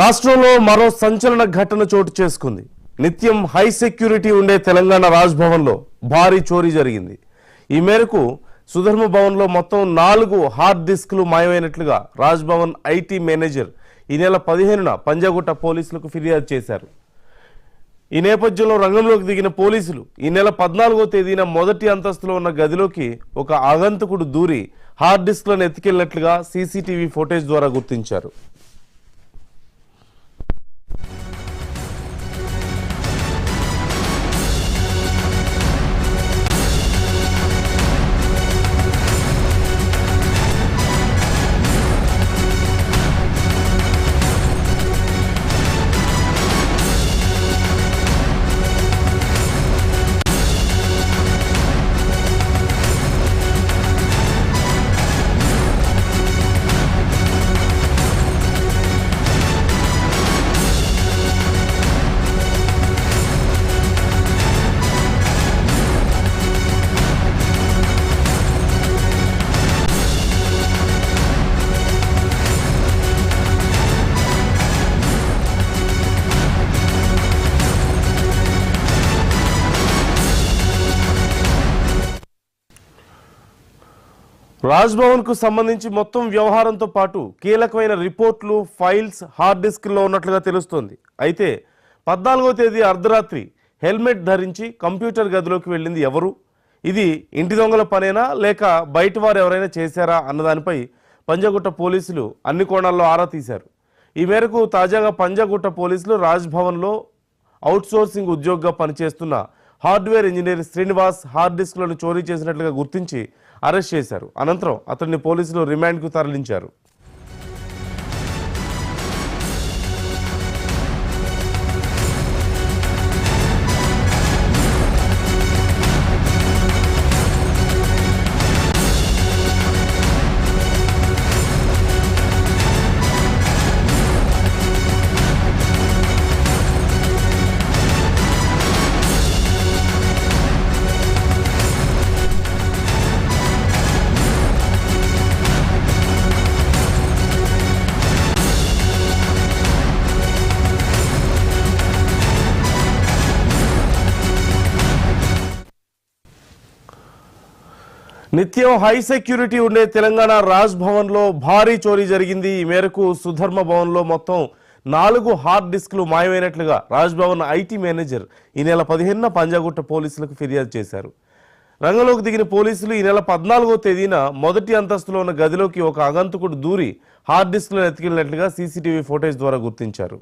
రాష్ట్రంలో మరో సంచలన ఘటన చోటు చేసుకుంది. నిత్యం హై సెక్యూరిటీ ఉండే తెలంగాణ రాజ్భవన్లో భారీ చోరీ జరిగింది. ఈ మేరకు సుధర్మ భవన్లో మొత్తం 4 హార్డ్ డిస్క్లు మాయమైనట్లుగా రాజ్భవన్ ఐటీ మేనేజర్ ఈ నెల 15న పంజాగుట్ట పోలీసులకు ఫిర్యాదు చేశారు. ఈ నేపథ్యంలో రంగంలోకి దిగిన పోలీసులు ఈ నెల 14వ తేదీన మొదటి అంతస్తులో ఉన్న గదిలోకి ఒక ఆగంతకుడు దూరి హార్డ్ డిస్క్లను ఎత్తుకెళ్లినట్లుగా సీసీటీవీ ఫుటేజ్ ద్వారా గుర్తించారు. రాజ్భవన్ కు సంబంధించి మొత్తం వ్యవహారంతో పాటు కీలకమైన రిపోర్ట్లు, ఫైల్స్ హార్డ్ డిస్క్లో ఉన్నట్లుగా తెలుస్తోంది. అయితే 14వ తేదీ అర్ధరాత్రి హెల్మెట్ ధరించి కంప్యూటర్ గదిలోకి వెళ్ళింది ఎవరు? ఇది ఇంటి దొంగల పనేనా లేక బయట వారు ఎవరైనా చేశారా అన్నదానిపై పంజాగుట్ట పోలీసులు అన్ని కోణాల్లో ఆరా తీశారు. ఈ మేరకు తాజాగా పంజాగుట్ట పోలీసులు రాజ్భవన్లో అవుట్సోర్సింగ్ ఉద్యోగిగా పనిచేస్తున్న హార్డ్వేర్ ఇంజనీర్ శ్రీనివాస్ హార్డ్ డిస్క్లను చోరీ చేసినట్లుగా గుర్తించి అరెస్ట్ చేశారు. అనంతరం అతన్ని పోలీసులు రిమాండ్కు తరలించారు. నిత్యం హై సెక్యూరిటీ ఉండే తెలంగాణ రాజ్భవన్లో భారీ చోరీ జరిగింది. ఈ మేరకు సుధర్మ భవన్లో మొత్తం 4 హార్డ్ డిస్క్లు మాయమైనట్లుగా రాజ్భవన్ ఐటీ మేనేజర్ ఈ నెల 15న పంజాగుట్ట పోలీసులకు ఫిర్యాదు చేశారు. రంగంలోకి దిగిన పోలీసులు ఈ నెల 14వ తేదీన మొదటి అంతస్తులో ఉన్న గదిలోకి ఒక ఆగంతకుడు దూరి హార్డ్ డిస్క్లను ఎత్తుకెళ్లినట్లుగా సీసీటీవీ ఫుటేజ్ ద్వారా గుర్తించారు.